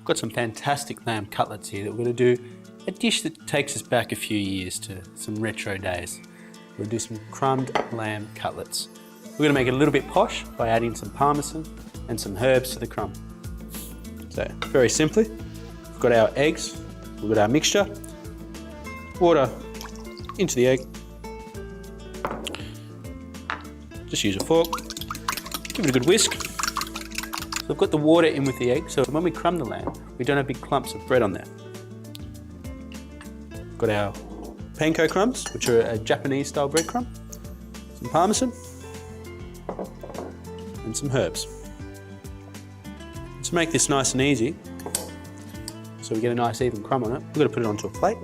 got some fantastic lamb cutlets here that we're going to do a dish that takes us back a few years to some retro days. We're going to do some crumbed lamb cutlets. We're going to make it a little bit posh by adding some Parmesan and some herbs to the crumb. So very simply, we've got our eggs, we've got our mixture, water into the egg, just use a fork, give it a good whisk. So we've got the water in with the egg, so when we crumb the lamb, we don't have big clumps of bread on there. We've got our panko crumbs, which are a Japanese style breadcrumb, some Parmesan, and some herbs. To make this nice and easy, so we get a nice even crumb on it, we've got to put it onto a plate.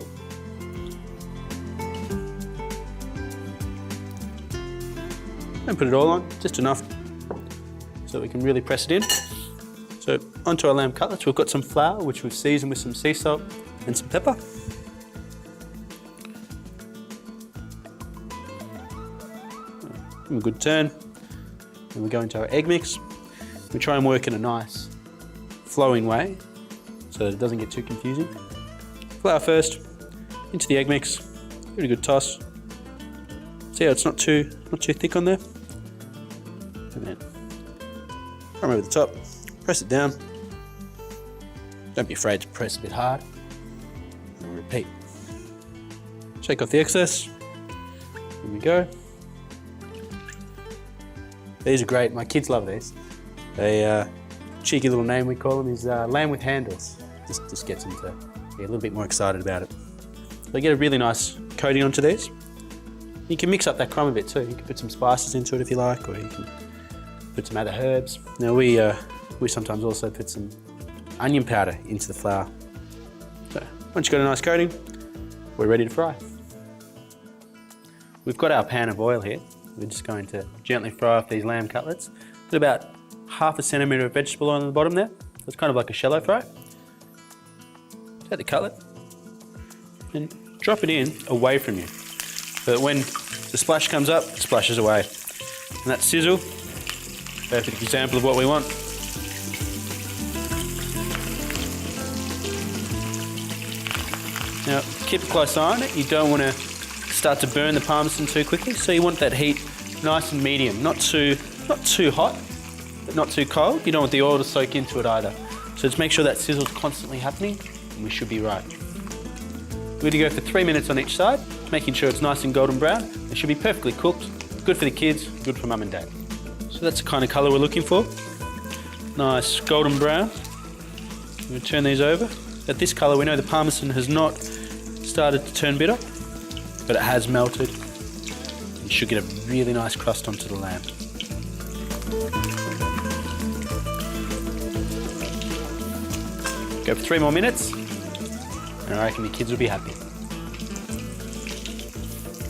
Don't put it all on, just enough so we can really press it in. So onto our lamb cutlets, we've got some flour which we've seasoned with some sea salt and some pepper. Give them a good turn. Then we go into our egg mix. We try and work in a nice flowing way so that it doesn't get too confusing. Flour first, into the egg mix, give it a good toss. See how it's not too thick on there? And then come over the top, press it down. Don't be afraid to press a bit hard. And repeat. Shake off the excess. There we go. These are great, my kids love these. They, cheeky little name we call them is lamb with handles. Just gets them to be a little bit more excited about it. So get a really nice coating onto these. You can mix up that crumb a bit too. You can put some spices into it if you like, or you can put some other herbs. Now we sometimes also put some onion powder into the flour. So once you've got a nice coating, we're ready to fry. We've got our pan of oil here. We're just going to gently fry off these lamb cutlets. Put about ½ centimetre of vegetable oil on the bottom there. So it's kind of like a shallow fry. Take the cutlet and drop it in away from you, so that when the splash comes up, it splashes away. And that sizzle, perfect example of what we want. Now, keep a close eye on it. You don't want to start to burn the Parmesan too quickly, so you want that heat nice and medium, not too hot, but not too cold. You don't want the oil to soak into it either. So just make sure that sizzle's constantly happening, and we should be right. We're going to go for 3 minutes on each side, making sure it's nice and golden brown. It should be perfectly cooked, good for the kids, good for mum and dad. So that's the kind of colour we're looking for. Nice golden brown. I'm going to turn these over. At this colour, we know the Parmesan has not started to turn bitter, but it has melted. You should get a really nice crust onto the lamb. Go for 3 more minutes, and I reckon the kids will be happy.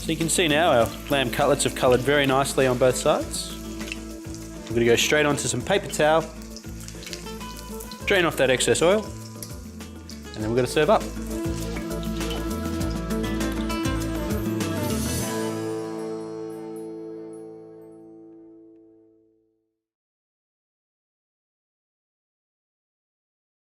So you can see now our lamb cutlets have coloured very nicely on both sides. We're going to go straight onto some paper towel, drain off that excess oil, and then we're going to serve up.